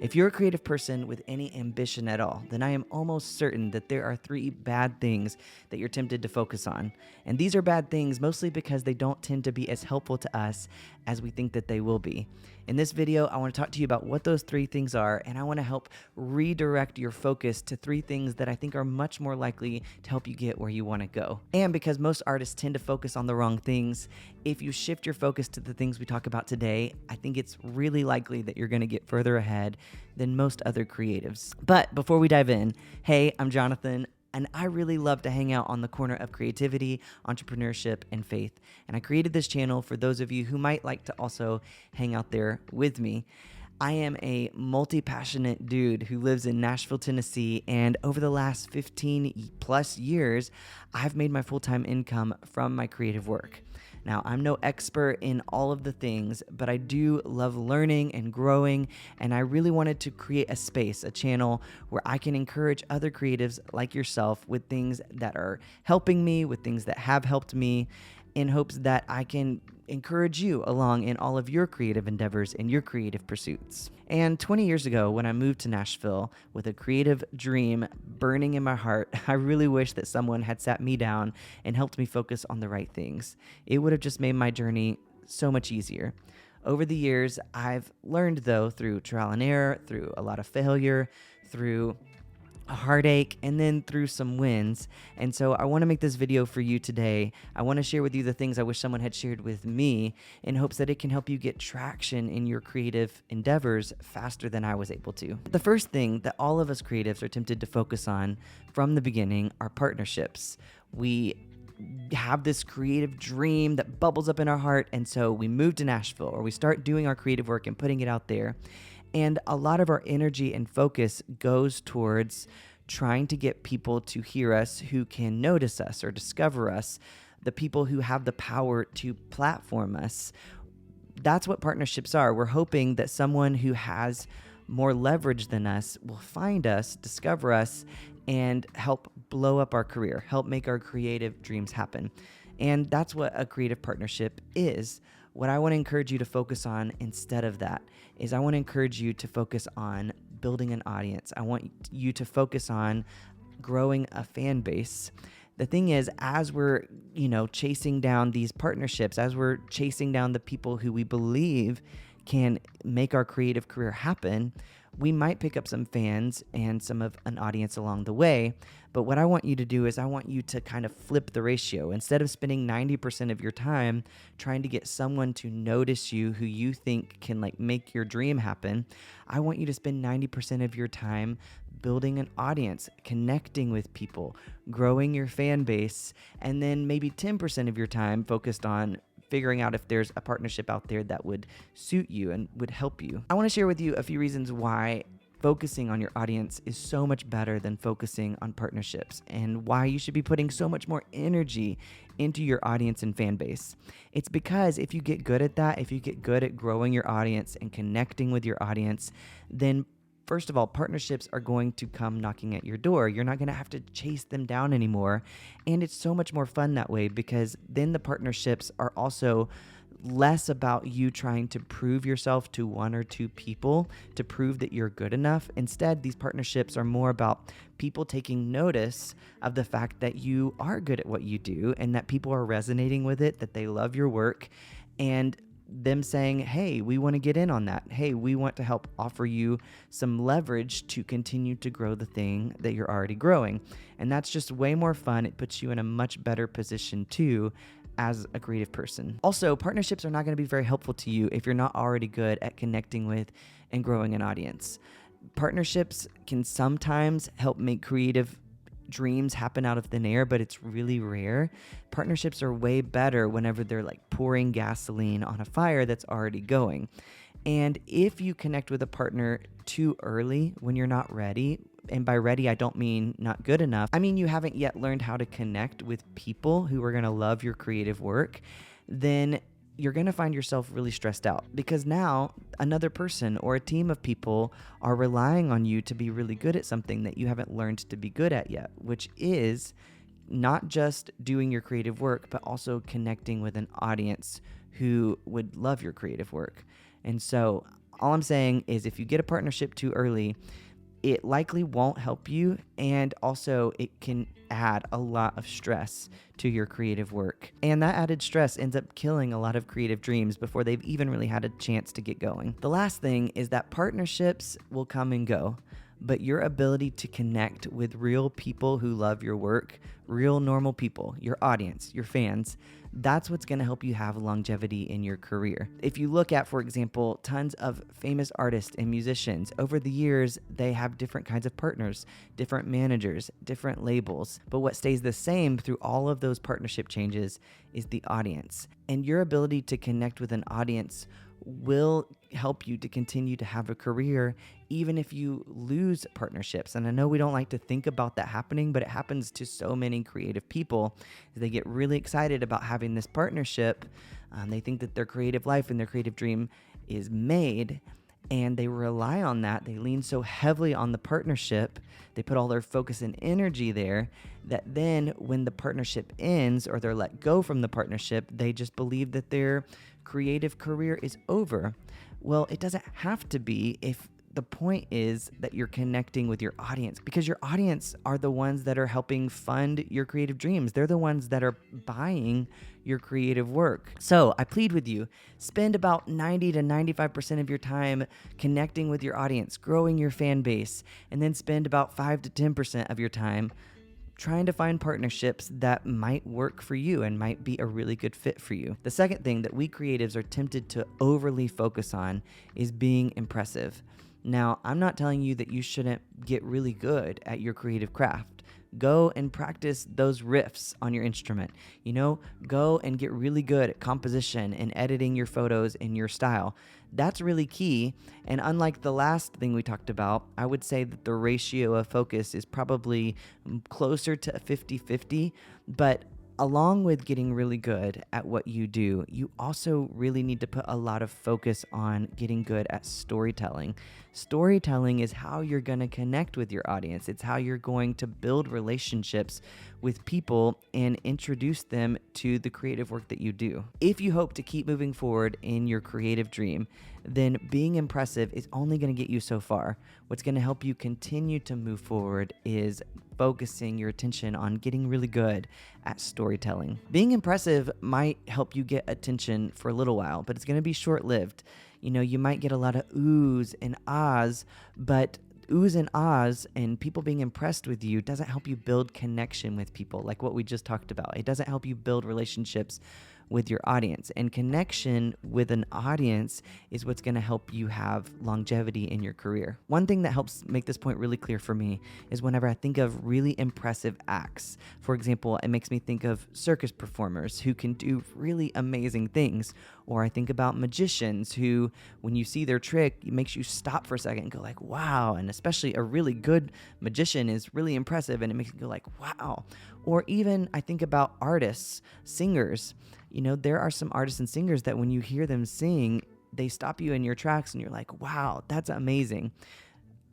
If you're a creative person with any ambition at all, then I am almost certain that there are three bad things that you're tempted to focus on. And these are bad things mostly because they don't tend to be as helpful to us as we think that they will be. In this video, I want to talk to you about what those three things are, and I want to help redirect your focus to three things that I think are much more likely to help you get where you want to go. And because most artists tend to focus on the wrong things, if you shift your focus to the things we talk about today, I think it's really likely that you're going to get further ahead than most other creatives. But before we dive in, hey, I'm Jonathan, and I really love to hang out on the corner of creativity, entrepreneurship, and faith. And I created this channel for those of you who might like to also hang out there with me. I am a multi-passionate dude who lives in Nashville, Tennessee, and over the last 15 plus years, I've made my full-time income from my creative work. Now, I'm no expert in all of the things, but I do love learning and growing, and I really wanted to create a space, a channel where I can encourage other creatives like yourself with things that are helping me, with things that have helped me, in hopes that I can encourage you along in all of your creative endeavors and your creative pursuits. And 20 years ago, when I moved to Nashville with a creative dream burning in my heart, I really wish that someone had sat me down and helped me focus on the right things. It would have just made my journey so much easier. Over the years, I've learned, though, through trial and error, through a lot of failure, through a heartache, and then through some wins. And so I want to make this video for you today. I want to share with you the things I wish someone had shared with me in hopes that it can help you get traction in your creative endeavors faster than I was able to. The first thing that all of us creatives are tempted to focus on from the beginning are partnerships. We have this creative dream that bubbles up in our heart, and so we move to Nashville, or we start doing our creative work and putting it out there. And a lot of our energy and focus goes towards trying to get people to hear us who can notice us or discover us, the people who have the power to platform us. That's what partnerships are. We're hoping that someone who has more leverage than us will find us, discover us, and help blow up our career, help make our creative dreams happen. And that's what a creative partnership is. What I want to encourage you to focus on instead of that is I want to encourage you to focus on building an audience. I want you to focus on growing a fan base. The thing is, as we're, chasing down these partnerships, as we're chasing down the people who we believe can make our creative career happen, we might pick up some fans and some of an audience along the way. But what I want you to do is I want you to kind of flip the ratio. Instead of spending 90% of your time trying to get someone to notice you who you think can make your dream happen, I want you to spend 90% of your time building an audience, connecting with people, growing your fan base, and then maybe 10% of your time focused on figuring out if there's a partnership out there that would suit you and would help you. I want to share with you a few reasons why focusing on your audience is so much better than focusing on partnerships, and why you should be putting so much more energy into your audience and fan base. It's because if you get good at that, if you get good at growing your audience and connecting with your audience, then first of all, partnerships are going to come knocking at your door. You're not going to have to chase them down anymore. And it's so much more fun that way, because then the partnerships are also less about you trying to prove yourself to one or two people to prove that you're good enough. Instead, these partnerships are more about people taking notice of the fact that you are good at what you do and that people are resonating with it, that they love your work, and them saying, hey, we want to get in on that. Hey, we want to help offer you some leverage to continue to grow the thing that you're already growing. And that's just way more fun. It puts you in a much better position too as a creative person. Also, partnerships are not going to be very helpful to you if you're not already good at connecting with and growing an audience. Partnerships can sometimes help make creative dreams happen out of thin air, but it's really rare. Partnerships are way better whenever they're pouring gasoline on a fire that's already going. And if you connect with a partner too early when you're not ready, and by ready, I don't mean not good enough, I mean you haven't yet learned how to connect with people who are going to love your creative work, then you're going to find yourself really stressed out, because now another person or a team of people are relying on you to be really good at something that you haven't learned to be good at yet, which is not just doing your creative work, but also connecting with an audience who would love your creative work. And so All I'm saying is if you get a partnership too early, it likely won't help you, and also it can add a lot of stress to your creative work. And that added stress ends up killing a lot of creative dreams before they've even really had a chance to get going. The last thing is that partnerships will come and go, but your ability to connect with real people who love your work, real normal people, your audience, your fans, that's what's going to help you have longevity in your career. If you look at, for example, tons of famous artists and musicians, over the years, they have different kinds of partners, different managers, different labels. But what stays the same through all of those partnership changes is the audience. And your ability to connect with an audience will help you to continue to have a career even if you lose partnerships. And I know we don't like to think about that happening, but it happens to so many creative people. They get really excited about having this partnership. They think that their creative life and their creative dream is made, and they rely on that. They lean so heavily on the partnership. They put all their focus and energy there that then when the partnership ends or they're let go from the partnership, they just believe that their creative career is over. Well, it doesn't have to be if the point is that you're connecting with your audience, because your audience are the ones that are helping fund your creative dreams. They're the ones that are buying your creative work. So I plead with you, spend about 90 to 95% of your time connecting with your audience, growing your fan base, and then spend about 5 to 10% of your time trying to find partnerships that might work for you and might be a really good fit for you. The second thing that we creatives are tempted to overly focus on is being impressive. Now, I'm not telling you that you shouldn't get really good at your creative craft. Go and practice those riffs on your instrument. Go and get really good at composition and editing your photos in your style. That's really key. And unlike the last thing we talked about, I would say that the ratio of focus is probably closer to 50-50, but along with getting really good at what you do, you also really need to put a lot of focus on getting good at storytelling. Storytelling is how you're going to connect with your audience. It's how you're going to build relationships with people and introduce them to the creative work that you do. If you hope to keep moving forward in your creative dream, then being impressive is only going to get you so far. What's going to help you continue to move forward is focusing your attention on getting really good at storytelling. Being impressive might help you get attention for a little while, but it's going to be short-lived. You might get a lot of oohs and ahs, but oohs and ahs and people being impressed with you doesn't help you build connection with people, like what we just talked about. It doesn't help you build relationships with your audience. And connection with an audience is what's going to help you have longevity in your career. One thing that helps make this point really clear for me is whenever I think of really impressive acts. For example, it makes me think of circus performers who can do really amazing things. Or I think about magicians who, when you see their trick, it makes you stop for a second and go like, wow. And especially a really good magician is really impressive and it makes you go like, wow. Or even I think about artists, singers. There are some artists and singers that when you hear them sing, they stop you in your tracks and you're like, wow, that's amazing.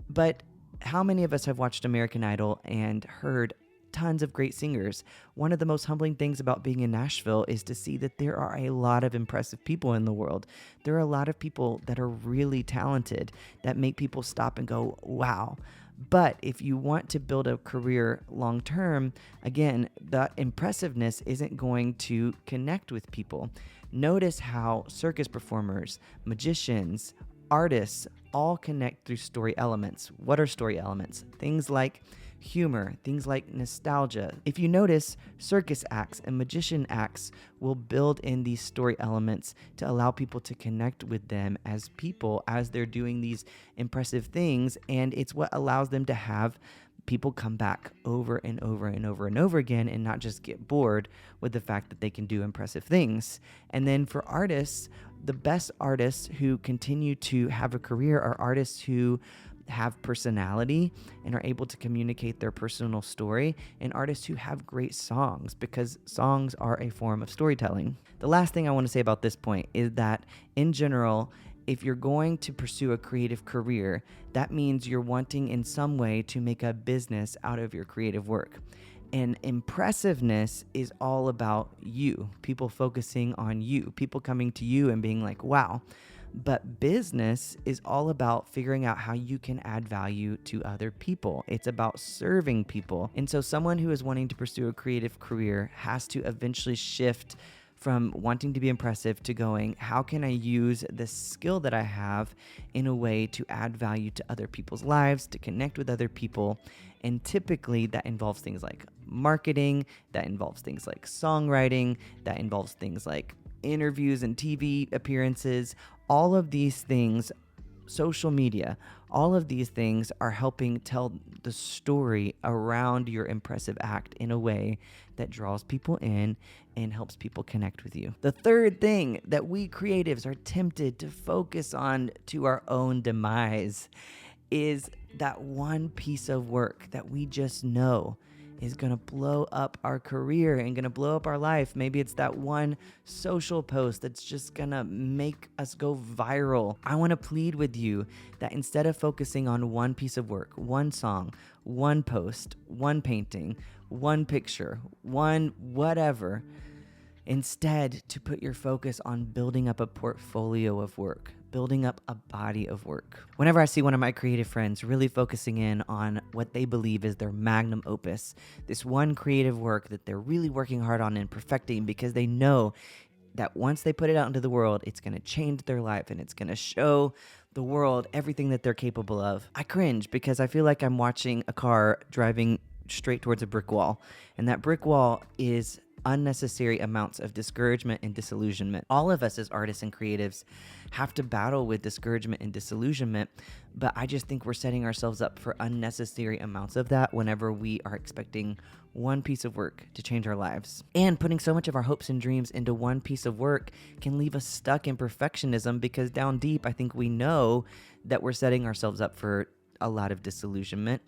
But how many of us have watched American Idol and heard tons of great singers? One of the most humbling things about being in Nashville is to see that there are a lot of impressive people in the world. There are a lot of people that are really talented that make people stop and go, wow. But if you want to build a career long term, again, that impressiveness isn't going to connect with people. Notice how circus performers, magicians, artists all connect through story elements. What are story elements? Things like humor, things like nostalgia. If you notice, circus acts and magician acts will build in these story elements to allow people to connect with them as people as they're doing these impressive things, and it's what allows them to have people come back over and over and over and over again and not just get bored with the fact that they can do impressive things. And then for artists, the best artists who continue to have a career are artists who have personality and are able to communicate their personal story, and artists who have great songs, because songs are a form of storytelling. The last thing I want to say about this point is that in general, if you're going to pursue a creative career, that means you're wanting in some way to make a business out of your creative work. And impressiveness is all about you, people focusing on you, people coming to you and being like, wow, But business is all about figuring out how you can add value to other people. It's about serving people. And so someone who is wanting to pursue a creative career has to eventually shift from wanting to be impressive to going, how can I use the skill that I have in a way to add value to other people's lives, to connect with other people? And typically that involves things like marketing, that involves things like songwriting, that involves things like interviews and TV appearances. All of these things, social media, all of these things are helping tell the story around your impressive act in a way that draws people in and helps people connect with you. The third thing that we creatives are tempted to focus on to our own demise is that one piece of work that we just know is going to blow up our career and going to blow up our life. Maybe it's that one social post that's just going to make us go viral. I want to plead with you that instead of focusing on one piece of work, one song, one post, one painting, one picture, one whatever, instead to put your focus on building up a portfolio of work, building up a body of work. Whenever I see one of my creative friends really focusing in on what they believe is their magnum opus, this one creative work that they're really working hard on and perfecting because they know that once they put it out into the world, it's going to change their life and it's going to show the world everything that they're capable of, I cringe because I feel like I'm watching a car driving straight towards a brick wall. And that brick wall is unnecessary amounts of discouragement and disillusionment. All of us as artists and creatives have to battle with discouragement and disillusionment, but I just think we're setting ourselves up for unnecessary amounts of that whenever we are expecting one piece of work to change our lives. And putting so much of our hopes and dreams into one piece of work can leave us stuck in perfectionism because down deep, I think we know that we're setting ourselves up for a lot of disillusionment.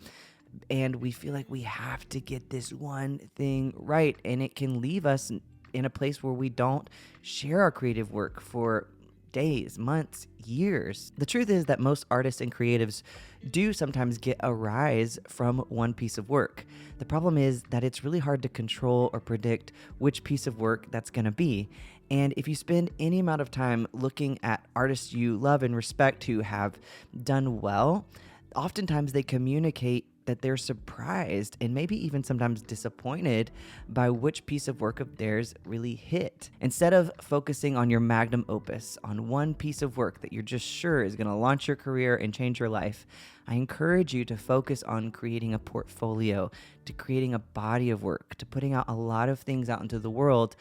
And we feel like we have to get this one thing right. And it can leave us in a place where we don't share our creative work for days, months, years. The truth is that most artists and creatives do sometimes get a rise from one piece of work. The problem is that it's really hard to control or predict which piece of work that's going to be. And if you spend any amount of time looking at artists you love and respect who have done well, oftentimes they communicate that they're surprised and maybe even sometimes disappointed by which piece of work of theirs really hit. Instead of focusing on your magnum opus, on one piece of work that you're just sure is going to launch your career and change your life, I encourage you to focus on creating a portfolio, to creating a body of work, to putting out a lot of things out into the world,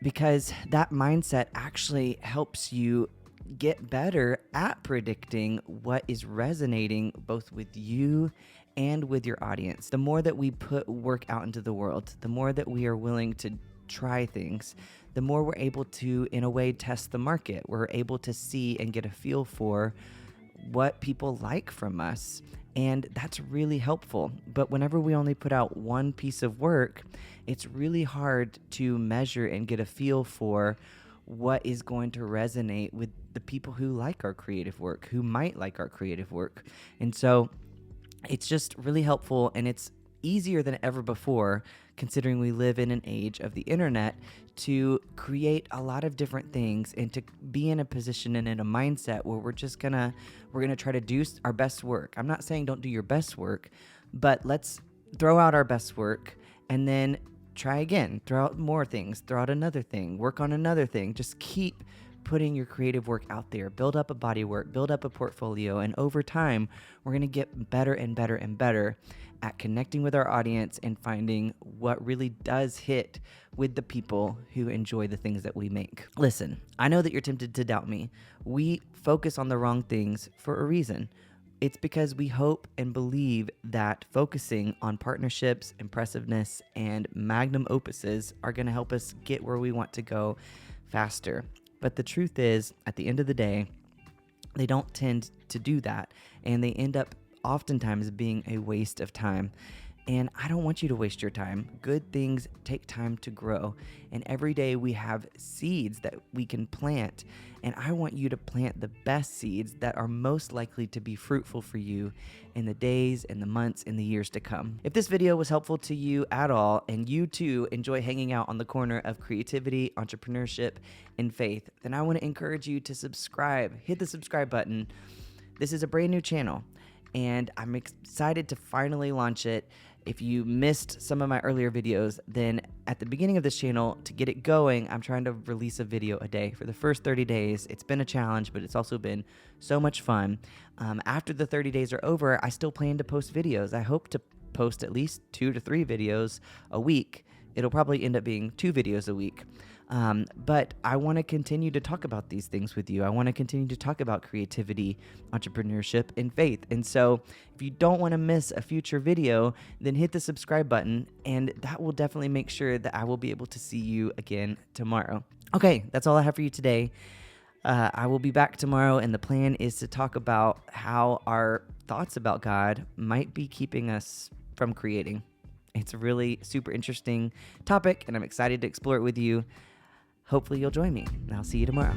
because that mindset actually helps you get better at predicting what is resonating both with you and with your audience. The more that we put work out into the world, the more that we are willing to try things, the more we're able to, in a way, test the market. We're able to see and get a feel for what people like from us. And that's really helpful. But whenever we only put out one piece of work, it's really hard to measure and get a feel for what is going to resonate with the people who like our creative work, who might like our creative work. And so it's just really helpful, and it's easier than ever before, considering we live in an age of the internet, to create a lot of different things and to be in a position and in a mindset where we're gonna try to do our best work. I'm not saying don't do your best work, but let's throw out our best work and then try again, throw out more things, throw out another thing, work on another thing. Just keep putting your creative work out there, build up a body of work, build up a portfolio, and over time, we're going to get better and better and better at connecting with our audience and finding what really does hit with the people who enjoy the things that we make. Listen, I know that you're tempted to doubt me. We focus on the wrong things for a reason. It's because we hope and believe that focusing on partnerships, impressiveness, and magnum opuses are going to help us get where we want to go faster. But the truth is, at the end of the day, they don't tend to do that, and they end up oftentimes being a waste of time. And I don't want you to waste your time. Good things take time to grow. And every day we have seeds that we can plant. And I want you to plant the best seeds that are most likely to be fruitful for you in the days and the months and the years to come. If this video was helpful to you at all, and you too enjoy hanging out on the corner of creativity, entrepreneurship, and faith, then I want to encourage you to subscribe. Hit the subscribe button. This is a brand new channel, and I'm excited to finally launch it. If you missed some of my earlier videos, then at the beginning of this channel, to get it going, I'm trying to release a video a day for the first 30 days. It's been a challenge, but it's also been so much fun. After the 30 days are over, I still plan to post videos. I hope to post at least 2 to 3 videos a week. It'll probably end up being 2 videos a week. But I want to continue to talk about these things with you. I want to continue to talk about creativity, entrepreneurship, and faith. And so if you don't want to miss a future video, then hit the subscribe button, and that will definitely make sure that I will be able to see you again tomorrow. Okay, that's all I have for you today. I will be back tomorrow, and the plan is to talk about how our thoughts about God might be keeping us from creating. It's a really super interesting topic, and I'm excited to explore it with you. Hopefully you'll join me, and I'll see you tomorrow.